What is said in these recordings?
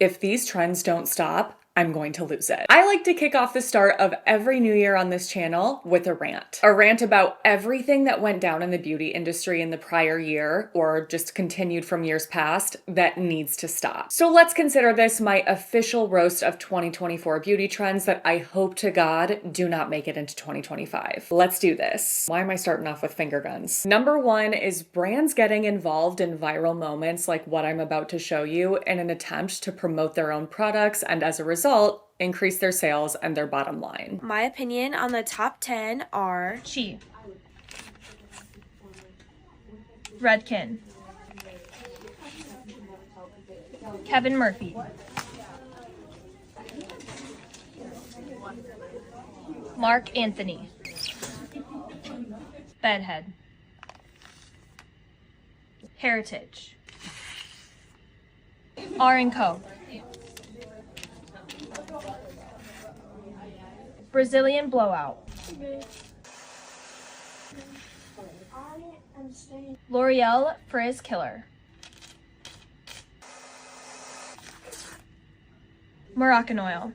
If these trends don't stop, I'm going to lose it. I like to kick off the start of every new year on this channel with a rant. A rant about everything that went down in the beauty industry in the prior year, or just continued from years past, that needs to stop. So let's consider this my official roast of 2024 beauty trends that I hope to God do not make it into 2025. Let's do this. Why am I starting off with finger guns? Number one is brands getting involved in viral moments like what I'm about to show you in an attempt to promote their own products and as a result, increase their sales and their bottom line. My opinion on the top 10 are Chi, Redken, Kevin Murphy, Mark Anthony, Bedhead, Heritage, R&Co, Brazilian Blowout, L'Oreal Frizz Killer, Moroccan Oil.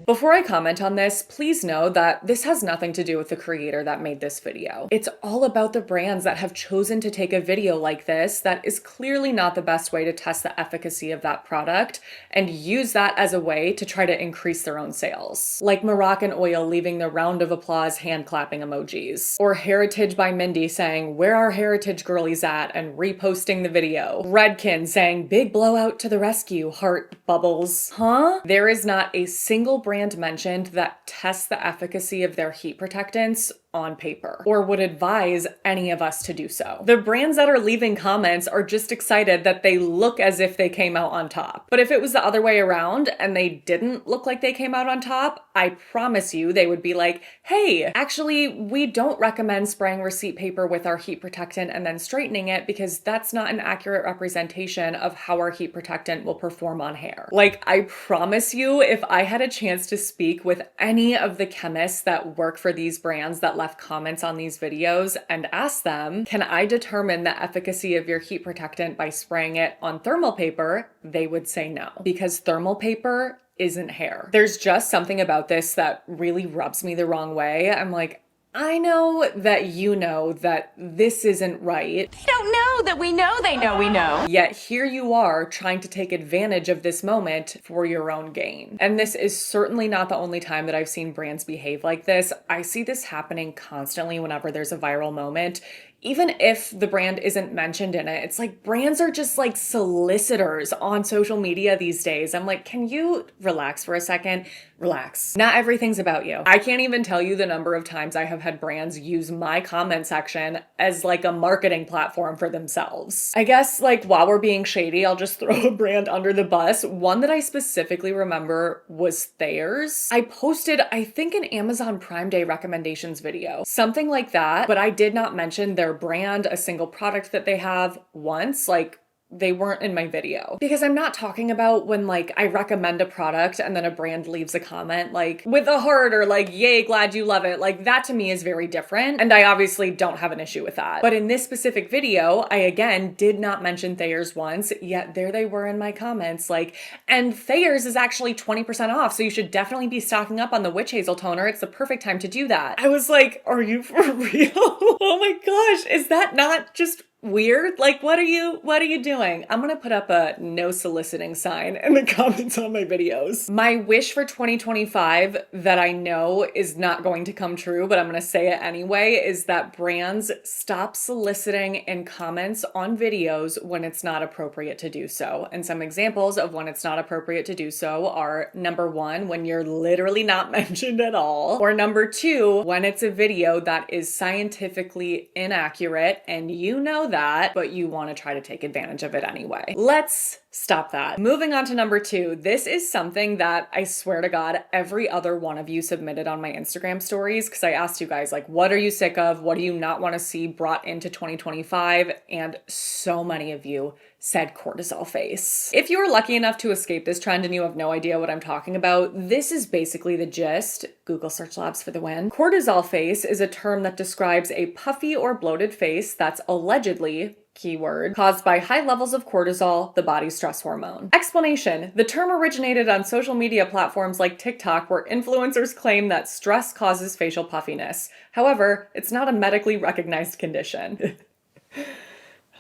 Before I comment on this, please know that this has nothing to do with the creator that made this video. It's all about the brands that have chosen to take a video like this that is clearly not the best way to test the efficacy of that product and use that as a way to try to increase their own sales. Like Moroccan Oil leaving the round of applause hand clapping emojis. Or Heritage by Mindy saying, "Where are Heritage girlies at?" and reposting the video. Redken saying, "Big blowout to the rescue, heart bubbles." Huh? There is not a single brand mentioned that tests the efficacy of their heat protectants on paper or would advise any of us to do so. The brands that are leaving comments are just excited that they look as if they came out on top. But if it was the other way around and they didn't look like they came out on top, I promise you they would be like, "Hey, actually, we don't recommend spraying receipt paper with our heat protectant and then straightening it because that's not an accurate representation of how our heat protectant will perform on hair." Like, I promise you, if I had a chance to speak with any of the chemists that work for these brands that left comments on these videos and ask them, "Can I determine the efficacy of your heat protectant by spraying it on thermal paper?" they would say no, because thermal paper isn't hair. There's just something about this that really rubs me the wrong way. I'm like, I know that you know that this isn't right. They don't know that we know they know we know. Yet here you are trying to take advantage of this moment for your own gain. And this is certainly not the only time that I've seen brands behave like this. I see this happening constantly whenever there's a viral moment. Even if the brand isn't mentioned in it, it's like brands are just like solicitors on social media these days. I'm like, can you relax for a second? Relax. Not everything's about you. I can't even tell you the number of times I have had brands use my comment section as like a marketing platform for themselves. I guess like while we're being shady, I'll just throw a brand under the bus. One that I specifically remember was Thayer's. I posted, I think, an Amazon Prime Day recommendations video, something like that, but I did not mention their brand, a single product that they have once. Like, they weren't in my video. Because I'm not talking about when like I recommend a product and then a brand leaves a comment like with a heart or like, "Yay, glad you love it." Like, that to me is very different. And I obviously don't have an issue with that. But in this specific video, I again did not mention Thayer's once, yet there they were in my comments like, "And Thayer's is actually 20% off. So you should definitely be stocking up on the witch hazel toner. It's the perfect time to do that." I was like, are you for real? Oh my gosh. Is that not just weird? Like, what are you doing? I'm gonna put up a no soliciting sign in the comments on my videos. My wish for 2025 that I know is not going to come true, but I'm gonna say it anyway, is that brands stop soliciting in comments on videos when it's not appropriate to do so. And some examples of when it's not appropriate to do so are, number one, when you're literally not mentioned at all, or number two, when it's a video that is scientifically inaccurate and you know that, but you want to try to take advantage of it anyway. Let's stop that. Moving on to number two. This is something that I swear to God, every other one of you submitted on my Instagram stories, because I asked you guys, like, what are you sick of? What do you not want to see brought into 2025? And so many of you said cortisol face. If you were lucky enough to escape this trend and you have no idea what I'm talking about, this is basically the gist. Google search labs for the win. Cortisol face is a term that describes a puffy or bloated face that's allegedly keyword, caused by high levels of cortisol, the body's stress hormone. Explanation: the term originated on social media platforms like TikTok, where influencers claim that stress causes facial puffiness. However, it's not a medically recognized condition.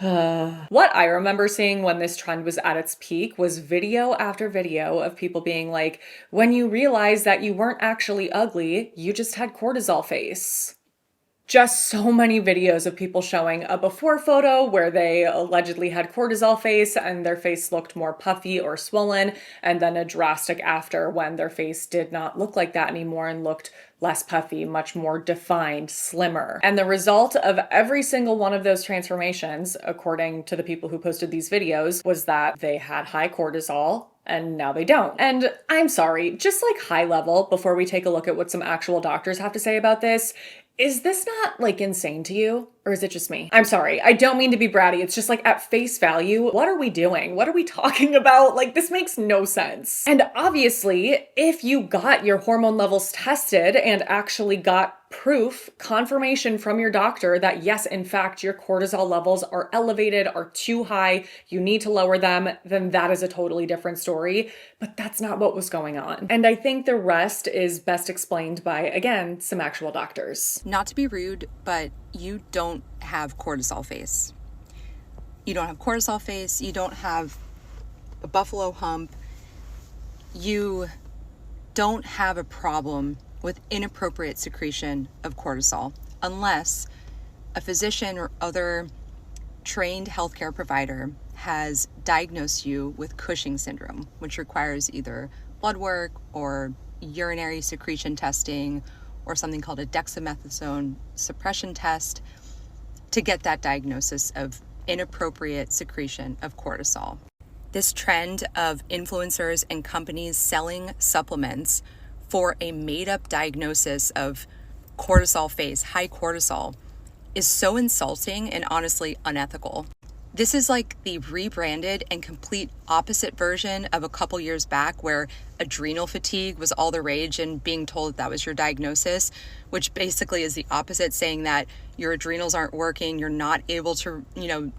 What I remember seeing when this trend was at its peak was video after video of people being like, when you realize that you weren't actually ugly, you just had cortisol face. Just so many videos of people showing a before photo where they allegedly had cortisol face and their face looked more puffy or swollen, and then a drastic after when their face did not look like that anymore and looked less puffy, much more defined, slimmer. And the result of every single one of those transformations, according to the people who posted these videos, was that they had high cortisol, and now they don't. And I'm sorry, just like high level, before we take a look at what some actual doctors have to say about this, is this not like insane to you? Or is it just me? I'm sorry, I don't mean to be bratty. It's just like at face value, what are we doing? What are we talking about? Like, this makes no sense. And obviously, if you got your hormone levels tested and actually got proof, confirmation from your doctor that yes, in fact, your cortisol levels are elevated, are too high, you need to lower them, then that is a totally different story. But that's not what was going on. And I think the rest is best explained by, again, some actual doctors. Not to be rude, but you don't have cortisol face. You don't have cortisol face. You don't have a buffalo hump. You don't have a problem with inappropriate secretion of cortisol unless a physician or other trained healthcare provider has diagnosed you with Cushing syndrome, which requires either blood work or urinary secretion testing or something called a dexamethasone suppression test to get that diagnosis of inappropriate secretion of cortisol. This trend of influencers and companies selling supplements for a made-up diagnosis of cortisol face, high cortisol, is so insulting and honestly unethical. This is like the rebranded and complete opposite version of a couple years back where adrenal fatigue was all the rage and being told that was your diagnosis, which basically is the opposite, saying that your adrenals aren't working, you're not able to,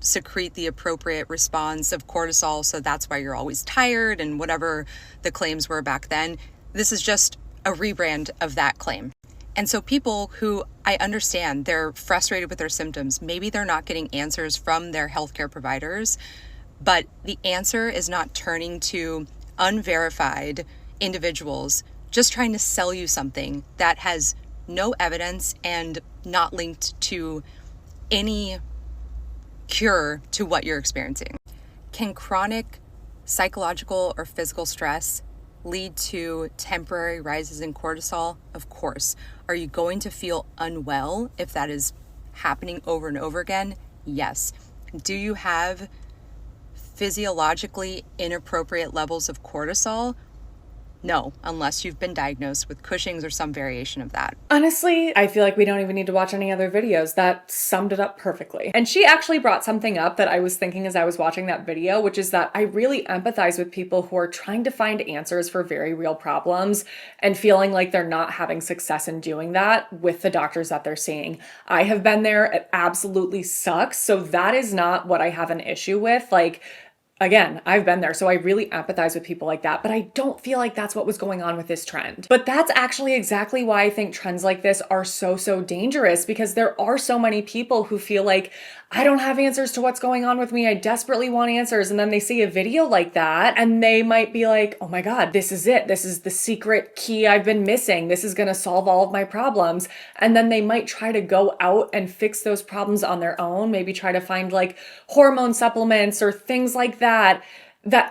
secrete the appropriate response of cortisol, so that's why you're always tired and whatever the claims were back then. This is just a rebrand of that claim. And so people who, I understand, they're frustrated with their symptoms. Maybe they're not getting answers from their healthcare providers, but the answer is not turning to unverified individuals just trying to sell you something that has no evidence and not linked to any cure to what you're experiencing. Can chronic psychological or physical stress lead to temporary rises in cortisol? Of course. Are you going to feel unwell if that is happening over and over again? Yes. Do you have physiologically inappropriate levels of cortisol? No, unless you've been diagnosed with Cushing's or some variation of that. Honestly, I feel like we don't even need to watch any other videos. That summed it up perfectly. And she actually brought something up that I was thinking as I was watching that video, which is that I really empathize with people who are trying to find answers for very real problems and feeling like they're not having success in doing that with the doctors that they're seeing. I have been there. It absolutely sucks. So that is not what I have an issue with. Again, I've been there, so I really empathize with people like that, but I don't feel like that's what was going on with this trend. But that's actually exactly why I think trends like this are so dangerous, because there are so many people who feel like, I don't have answers to what's going on with me. I desperately want answers. And then they see a video like that and they might be like, oh my God, this is it. This is the secret key I've been missing. This is going to solve all of my problems. And then they might try to go out and fix those problems on their own. Maybe try to find like hormone supplements or things like that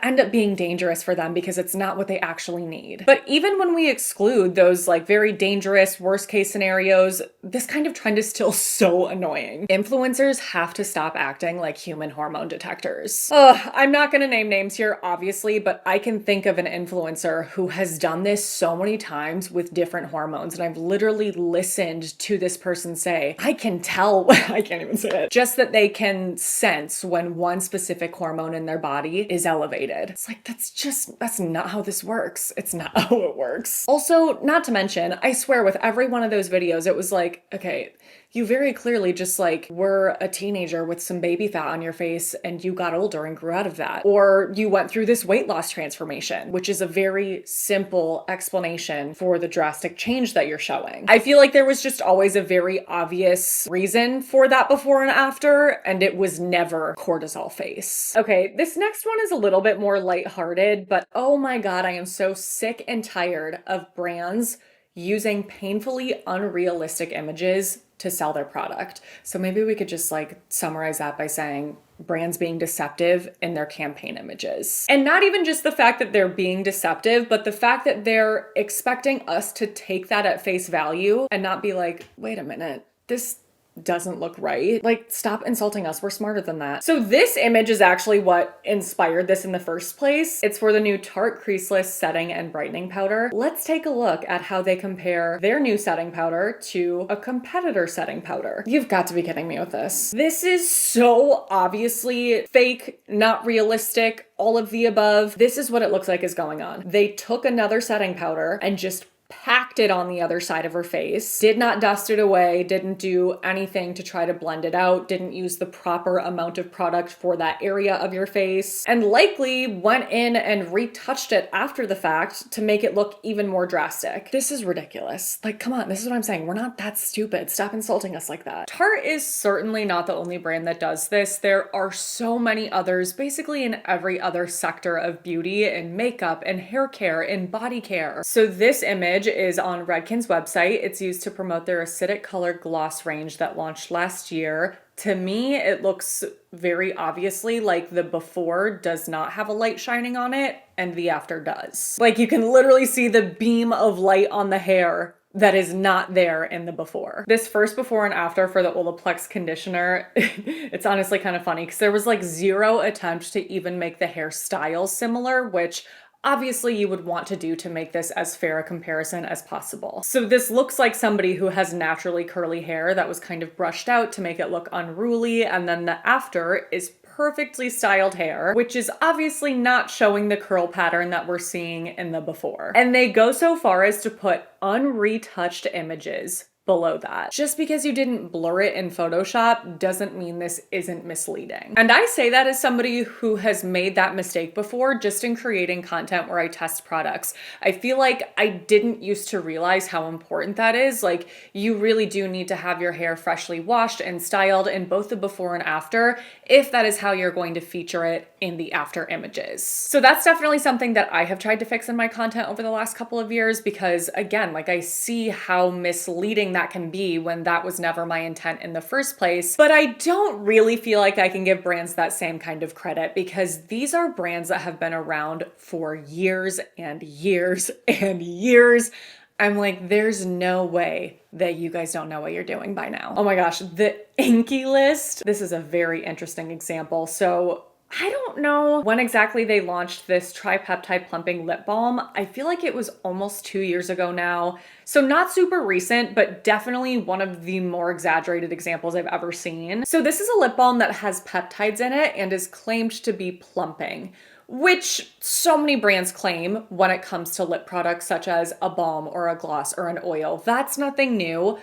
end up being dangerous for them because it's not what they actually need. But even when we exclude those like very dangerous worst case scenarios, this kind of trend is still so annoying. Influencers have to stop acting like human hormone detectors. I'm not gonna name names here, obviously, but I can think of an influencer who has done this so many times with different hormones, and I've literally listened to this person say, I can tell, I can't even say it, just that they can sense when one specific hormone in their body is elevated. It's like, that's not how this works. It's not how it works. Also, not to mention, I swear with every one of those videos, it was like, okay, You very clearly just like were a teenager with some baby fat on your face and you got older and grew out of that. Or you went through this weight loss transformation, which is a very simple explanation for the drastic change that you're showing. I feel like there was just always a very obvious reason for that before and after, and it was never cortisol face. Okay, this next one is a little bit more lighthearted, but oh my God, I am so sick and tired of brands using painfully unrealistic images to sell their product. So maybe we could just like summarize that by saying brands being deceptive in their campaign images. And not even just the fact that they're being deceptive, but the fact that they're expecting us to take that at face value and not be like, wait a minute, this doesn't look right. Like, stop insulting us. We're smarter than that. So this image is actually what inspired this in the first place. It's for the new Tarte Creaseless Setting and Brightening Powder. Let's take a look at how they compare their new setting powder to a competitor setting powder. You've got to be kidding me with this. This is so obviously fake, not realistic, all of the above. This is what it looks like is going on. They took another setting powder and just packed it on the other side of her face, did not dust it away, didn't do anything to try to blend it out, didn't use the proper amount of product for that area of your face, and likely went in and retouched it after the fact to make it look even more drastic. This is ridiculous. Like, come on, this is what I'm saying. We're not that stupid. Stop insulting us like that. Tarte is certainly not the only brand that does this. There are so many others, basically in every other sector of beauty and makeup and hair care and body care. So this image is on Redken's website. It's used to promote their acidic color gloss range that launched last year. To me, it looks very obviously like the before does not have a light shining on it and the after does. Like, you can literally see the beam of light on the hair that is not there in the before. This first before and after for the Olaplex conditioner, it's honestly kind of funny because there was like zero attempt to even make the hairstyle similar, which obviously you would want to do to make this as fair a comparison as possible. So this looks like somebody who has naturally curly hair that was kind of brushed out to make it look unruly, and then the after is perfectly styled hair, which is obviously not showing the curl pattern that we're seeing in the before. And they go so far as to put unretouched images below that. Just because you didn't blur it in Photoshop doesn't mean this isn't misleading. And I say that as somebody who has made that mistake before just in creating content where I test products. I feel like I didn't used to realize how important that is. Like, you really do need to have your hair freshly washed and styled in both the before and after if that is how you're going to feature it in the after images. So that's definitely something that I have tried to fix in my content over the last couple of years because, again, like, I see how misleading that can be when that was never my intent in the first place. But I don't really feel like I can give brands that same kind of credit because these are brands that have been around for years and years and years. I'm like, there's no way that you guys don't know what you're doing by now. Oh my gosh, the Inky list. This is a very interesting example. So I don't know when exactly they launched this tripeptide plumping lip balm. I feel like it was almost 2 years ago now. So not super recent, but definitely one of the more exaggerated examples I've ever seen. So this is a lip balm that has peptides in it and is claimed to be plumping, which so many brands claim when it comes to lip products such as a balm or a gloss or an oil. That's nothing new.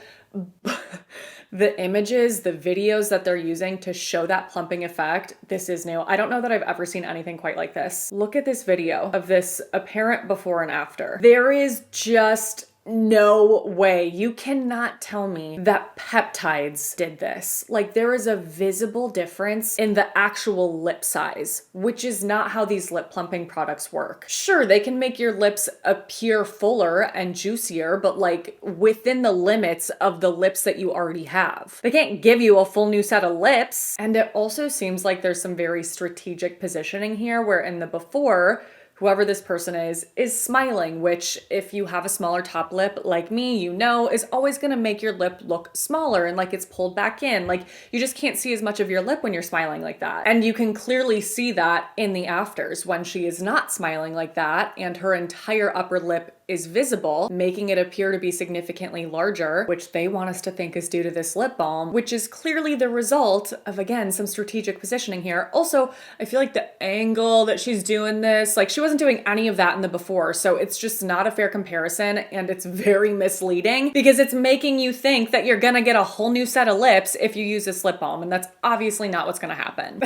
The images, the videos that they're using to show that plumping effect, this is new. I don't know that I've ever seen anything quite like this. Look at this video of this apparent before and after. There is just no way. You cannot tell me that peptides did this. Like, there is a visible difference in the actual lip size, which is not how these lip plumping products work. Sure, they can make your lips appear fuller and juicier, but like within the limits of the lips that you already have. They can't give you a full new set of lips. And it also seems like there's some very strategic positioning here where in the before, whoever this person is smiling, which if you have a smaller top lip like me, you know, is always gonna make your lip look smaller and like it's pulled back in. Like, you just can't see as much of your lip when you're smiling like that. And you can clearly see that in the afters when she is not smiling like that and her entire upper lip is visible, making it appear to be significantly larger, which they want us to think is due to this lip balm, which is clearly the result of, again, some strategic positioning here. Also, I feel like the angle that she's doing this, like she wasn't doing any of that in the before, so it's just not a fair comparison, and it's very misleading because it's making you think that you're gonna get a whole new set of lips if you use this lip balm, and that's obviously not what's gonna happen.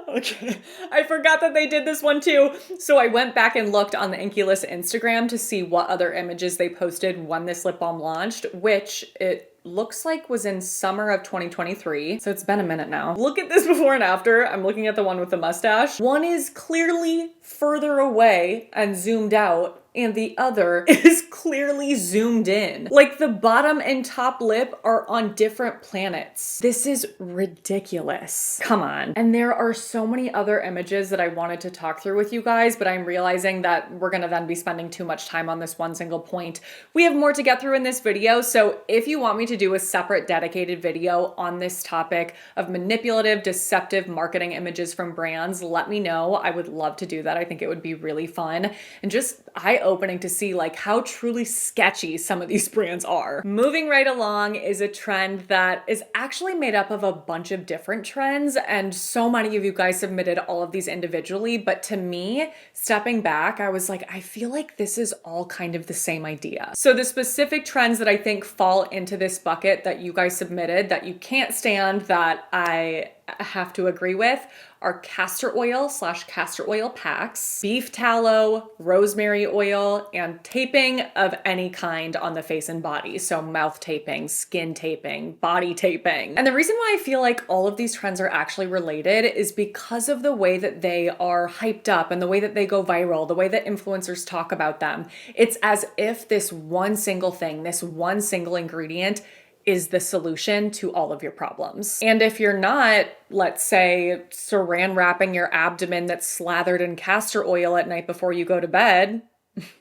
Okay, I forgot that they did this one too. So I went back and looked on the Inculus Instagram to see what other images they posted when this lip balm launched, which it looks like was in summer of 2023. So it's been a minute now. Look at this before and after. I'm looking at the one with the mustache. One is clearly further away and zoomed out, and the other is clearly zoomed in. Like the bottom and top lip are on different planets. This is ridiculous. Come on. And there are so many other images that I wanted to talk through with you guys, but I'm realizing that we're gonna then be spending too much time on this one single point. We have more to get through in this video, so if you want me to do a separate dedicated video on this topic of manipulative, deceptive marketing images from brands, let me know. I would love to do that. I think it would be really fun and just eye-opening to see like how truly sketchy some of these brands are. Moving right along is a trend that is actually made up of a bunch of different trends, and so many of you guys submitted all of these individually, but to me, stepping back, I was like, I feel like this is all kind of the same idea. So the specific trends that I think fall into this bucket that you guys submitted that you can't stand, that I have to agree with, are castor oil / castor oil packs, beef tallow, rosemary oil, and taping of any kind on the face and body. So mouth taping, skin taping, body taping. And the reason why I feel like all of these trends are actually related is because of the way that they are hyped up and the way that they go viral, the way that influencers talk about them. It's as if this one single thing, this one single ingredient is the solution to all of your problems. And if you're not, let's say, saran wrapping your abdomen that's slathered in castor oil at night before you go to bed,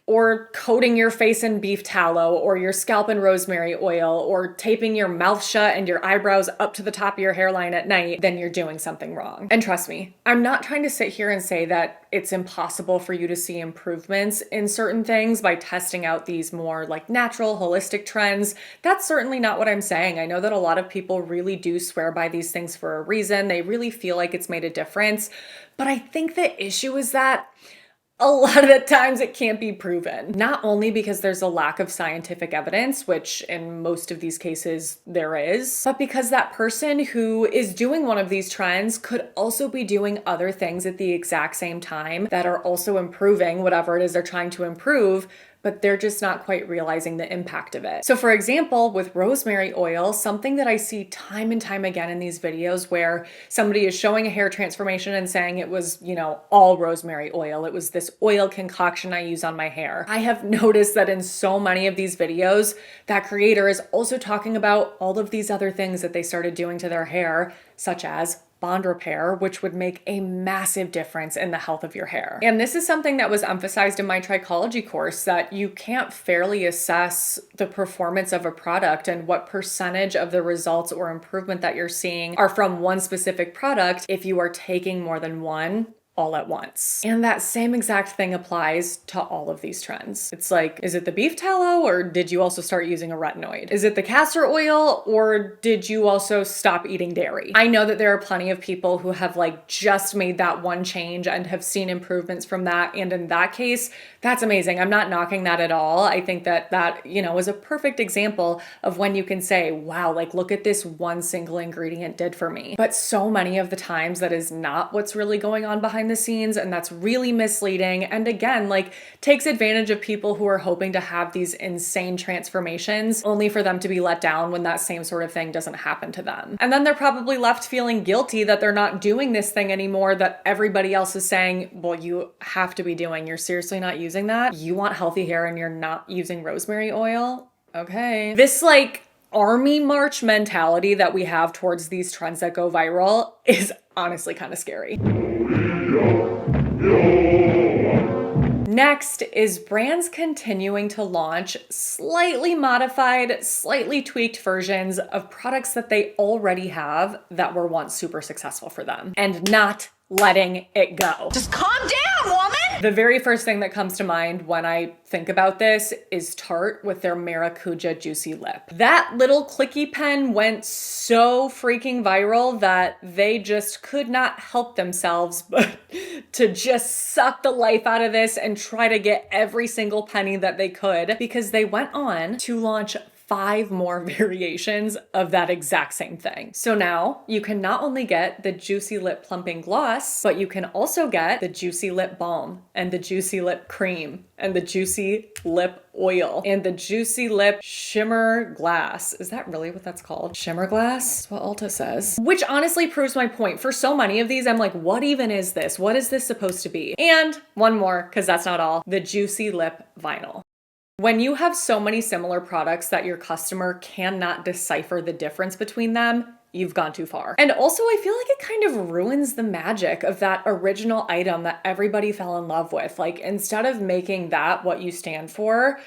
or coating your face in beef tallow, or your scalp in rosemary oil, or taping your mouth shut and your eyebrows up to the top of your hairline at night, then you're doing something wrong. And trust me, I'm not trying to sit here and say that it's impossible for you to see improvements in certain things by testing out these more like natural, holistic trends. That's certainly not what I'm saying. I know that a lot of people really do swear by these things for a reason. They really feel like it's made a difference. But I think the issue is that a lot of the times it can't be proven. Not only because there's a lack of scientific evidence, which in most of these cases there is, but because that person who is doing one of these trends could also be doing other things at the exact same time that are also improving whatever it is they're trying to improve, but they're just not quite realizing the impact of it. So for example, with rosemary oil, something that I see time and time again in these videos where somebody is showing a hair transformation and saying it was, all rosemary oil. It was this oil concoction I use on my hair. I have noticed that in so many of these videos, that creator is also talking about all of these other things that they started doing to their hair, such as bond repair, which would make a massive difference in the health of your hair. And this is something that was emphasized in my trichology course, that you can't fairly assess the performance of a product and what percentage of the results or improvement that you're seeing are from one specific product if you are taking more than one all at once. And that same exact thing applies to all of these trends. It's like, is it the beef tallow, or did you also start using a retinoid? Is it the castor oil, or did you also stop eating dairy? I know that there are plenty of people who have just made that one change and have seen improvements from that. And in that case, that's amazing. I'm not knocking that at all. I think that is a perfect example of when you can say, wow, look at this one single ingredient did for me. But so many of the times that is not what's really going on behind the scenes, and that's really misleading, and again takes advantage of people who are hoping to have these insane transformations only for them to be let down when that same sort of thing doesn't happen to them. And then they're probably left feeling guilty that they're not doing this thing anymore that everybody else is saying, well, you have to be doing. You're seriously not using that? You want healthy hair and you're not using rosemary oil? Okay. This army march mentality that we have towards these trends that go viral is honestly kind of scary. Next is brands continuing to launch slightly modified, slightly tweaked versions of products that they already have that were once super successful for them, and not letting it go. Just calm down, woman! The very first thing that comes to mind when I think about this is Tarte with their Maracuja Juicy Lip. That little clicky pen went so freaking viral that they just could not help themselves but to just suck the life out of this and try to get every single penny that they could, because they went on to launch 5 more variations of that exact same thing. So now you can not only get the Juicy Lip Plumping Gloss, but you can also get the Juicy Lip Balm and the Juicy Lip Cream and the Juicy Lip Oil and the Juicy Lip Shimmer Glass. Is that really what that's called? Shimmer Glass? That's what Ulta says. Which honestly proves my point. For so many of these, I'm like, what even is this? What is this supposed to be? And one more, because that's not all, the Juicy Lip Vinyl. When you have so many similar products that your customer cannot decipher the difference between them, you've gone too far. And also, I feel like it kind of ruins the magic of that original item that everybody fell in love with. Like, instead of making that what you stand for,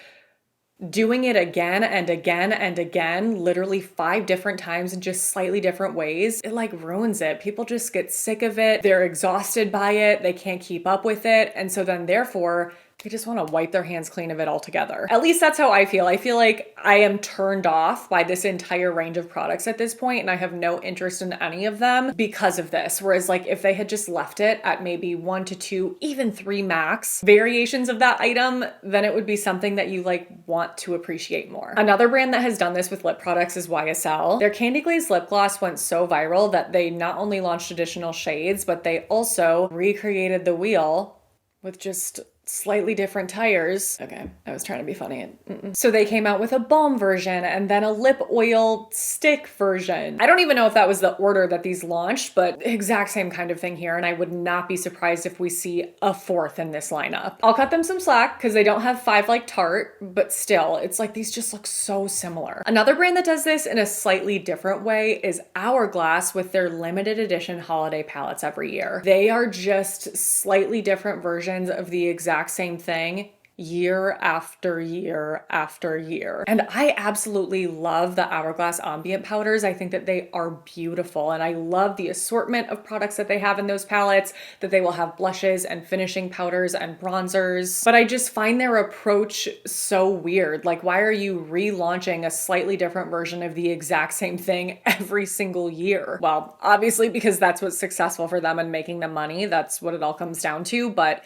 doing it again and again and again, literally 5 different times in just slightly different ways, it like ruins it. People just get sick of it. They're exhausted by it. They can't keep up with it. And so then therefore, they just want to wipe their hands clean of it altogether. At least that's how I feel. I feel like I am turned off by this entire range of products at this point, and I have no interest in any of them because of this. Whereas like if they had just left it at maybe 1 to 2, even 3 max variations of that item, then it would be something that you like want to appreciate more. Another brand that has done this with lip products is YSL. Their Candy Glaze lip gloss went so viral that they not only launched additional shades, but they also recreated the wheel with just slightly different tires. Okay, I was trying to be funny. So they came out with a balm version and then a lip oil stick version. I don't even know if that was the order that these launched, but exact same kind of thing here. And I would not be surprised if we see a 4th in this lineup. I'll cut them some slack because they don't have 5 like Tarte, but still, it's like these just look so similar. Another brand that does this in a slightly different way is Hourglass with their limited edition holiday palettes every year. They are just slightly different versions of the exact same thing year after year after year. And I absolutely love the Hourglass ambient powders. I think that they are beautiful, and I love the assortment of products that they have in those palettes, that they will have blushes and finishing powders and bronzers. But I just find their approach so weird. Like, why are you relaunching a slightly different version of the exact same thing every single year? Well, obviously because that's what's successful for them and making them money. That's what it all comes down to, but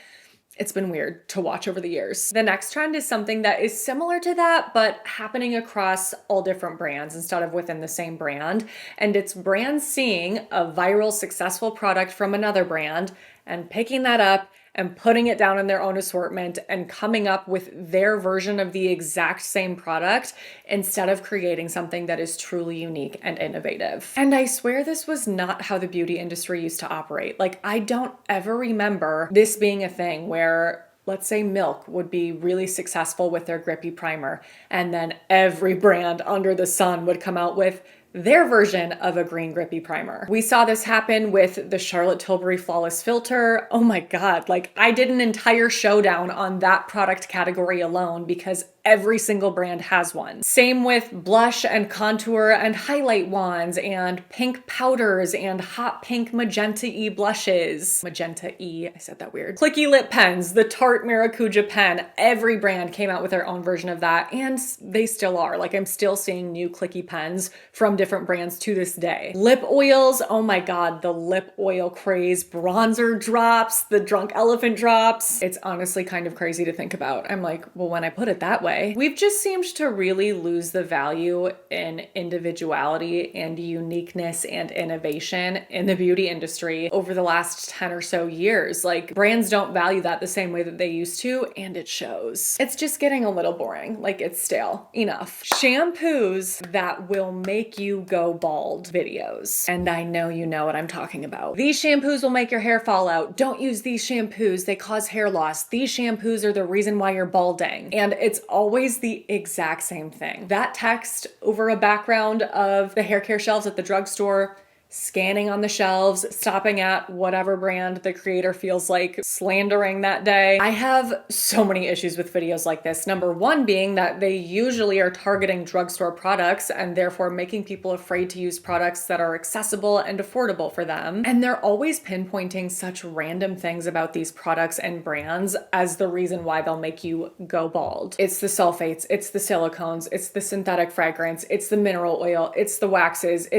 it's been weird to watch over the years. The next trend is something that is similar to that, but happening across all different brands instead of within the same brand. And it's brands seeing a viral, successful product from another brand and picking that up and putting it down in their own assortment and coming up with their version of the exact same product instead of creating something that is truly unique and innovative. And I swear this was not how the beauty industry used to operate. Like, I don't ever remember this being a thing where, let's say, Milk would be really successful with their grippy primer, and then every brand under the sun would come out with their version of a green grippy primer. We saw this happen with the Charlotte Tilbury Flawless Filter. Oh my God, like I did an entire showdown on that product category alone because every single brand has one. Same with blush and contour and highlight wands and pink powders and hot pink magenta-y blushes. Magenta-y, I said that weird. Clicky lip pens, the Tarte Maracuja pen. Every brand came out with their own version of that, and they still are. Like, I'm still seeing new clicky pens from different brands to this day. Lip oils, oh my God, the lip oil craze. Bronzer drops, the Drunk Elephant drops. It's honestly kind of crazy to think about. I'm like, well, when I put it that way, we've just seemed to really lose the value in individuality and uniqueness and innovation in the beauty industry over the last 10 or so years. Like, brands don't value that the same way that they used to, and it shows. It's just getting a little boring. Like, it's stale. Enough. Shampoos that will make you go bald videos. And I know you know what I'm talking about. These shampoos will make your hair fall out. Don't use these shampoos. They cause hair loss. These shampoos are the reason why you're balding. And it's always the exact same thing. That text over a background of the hair care shelves at the drugstore, scanning on the shelves, stopping at whatever brand the creator feels like slandering that day. I have so many issues with videos like this. Number one being that they usually are targeting drugstore products and therefore making people afraid to use products that are accessible and affordable for them. And they're always pinpointing such random things about these products and brands as the reason why they'll make you go bald. It's the sulfates, it's the silicones, it's the synthetic fragrance, it's the mineral oil, it's the waxes,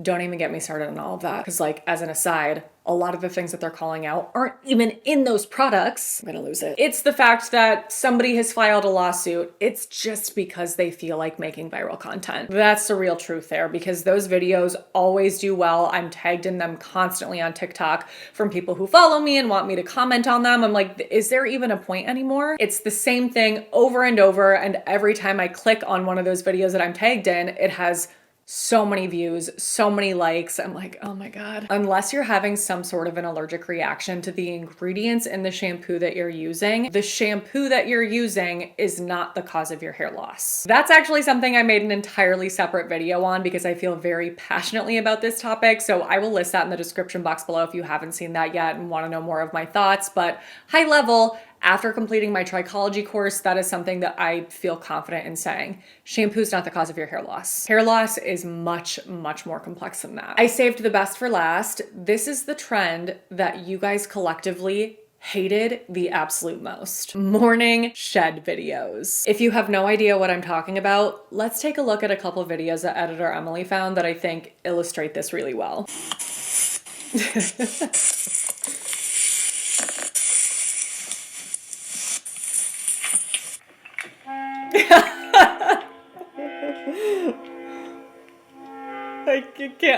don't even get me started on all of that. Because like, as an aside, a lot of the things that they're calling out aren't even in those products. I'm gonna lose it. It's the fact that somebody has filed a lawsuit. It's just because they feel like making viral content. That's the real truth there, because those videos always do well. I'm tagged in them constantly on TikTok from people who follow me and want me to comment on them. I'm like, is there even a point anymore? It's the same thing over and over. And every time I click on one of those videos that I'm tagged in, it has so many views, so many likes. I'm like, oh my God. Unless you're having some sort of an allergic reaction to the ingredients in the shampoo that you're using, the shampoo that you're using is not the cause of your hair loss. That's actually something I made an entirely separate video on because I feel very passionately about this topic. So I will list that in the description box below if you haven't seen that yet and want to know more of my thoughts. But high level, after completing my trichology course, that is something that I feel confident in saying. Shampoo is not the cause of your hair loss. Hair loss is much, much more complex than that. I saved the best for last. This is the trend that you guys collectively hated the absolute most. Morning shed videos. If you have no idea what I'm talking about, let's take a look at a couple videos that editor Emily found that I think illustrate this really well.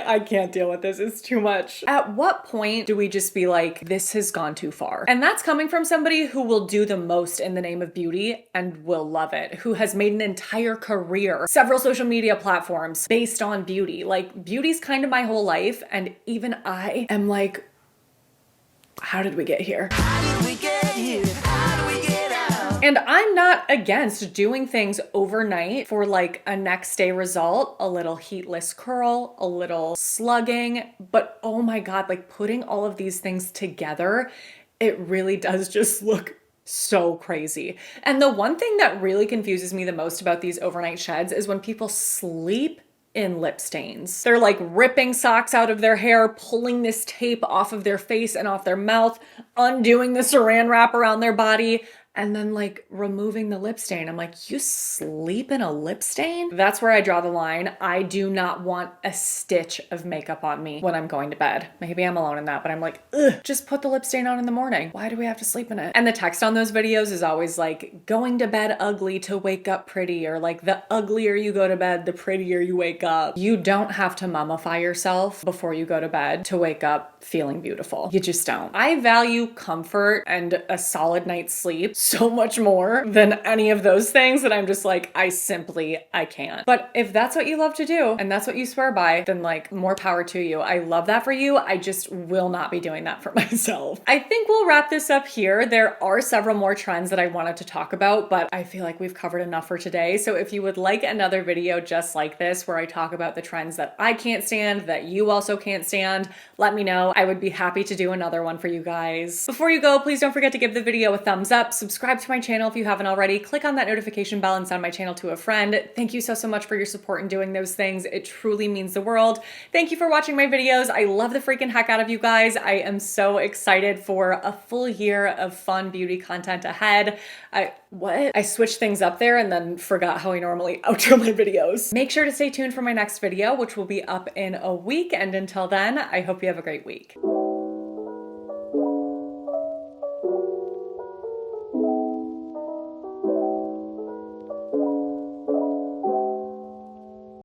I can't deal with this. It's too much. At what point do we just be like, this has gone too far? And that's coming from somebody who will do the most in the name of beauty and will love it, who has made an entire career, several social media platforms based on beauty. Like, beauty's kind of my whole life. And even I am like, how did we get here? How did we get here? How did we get out? And I'm not against doing things overnight for like a next day result, a little heatless curl, a little slugging, but oh my God, like putting all of these things together, it really does just look so crazy. And the one thing that really confuses me the most about these overnight sheds is when people sleep in lip stains. They're like ripping socks out of their hair, pulling this tape off of their face and off their mouth, undoing the saran wrap around their body, and then like removing the lip stain. I'm like, you sleep in a lip stain? That's where I draw the line. I do not want a stitch of makeup on me when I'm going to bed. Maybe I'm alone in that, but I'm like, ugh, just put the lip stain on in the morning. Why do we have to sleep in it? And the text on those videos is always like, going to bed ugly to wake up pretty, or like the uglier you go to bed, the prettier you wake up. You don't have to mummify yourself before you go to bed to wake up feeling beautiful. You just don't. I value comfort and a solid night's sleep so much more than any of those things that I'm just like, I can't. But if that's what you love to do and that's what you swear by, then like more power to you. I love that for you. I just will not be doing that for myself. I think we'll wrap this up here. There are several more trends that I wanted to talk about, but I feel like we've covered enough for today. So if you would like another video just like this, where I talk about the trends that I can't stand, that you also can't stand, let me know. I would be happy to do another one for you guys. Before you go, please don't forget to give the video a thumbs up, subscribe to my channel if you haven't already, click on that notification bell and send my channel to a friend. Thank you so much for your support in doing those things. It truly means the world. Thank you for watching my videos. I love the freaking heck out of you guys. I am so excited for a full year of fun beauty content ahead. I switched things up there and then forgot how I normally outro my videos. Make sure to stay tuned for my next video, which will be up in a week. And until then, I hope you have a great week.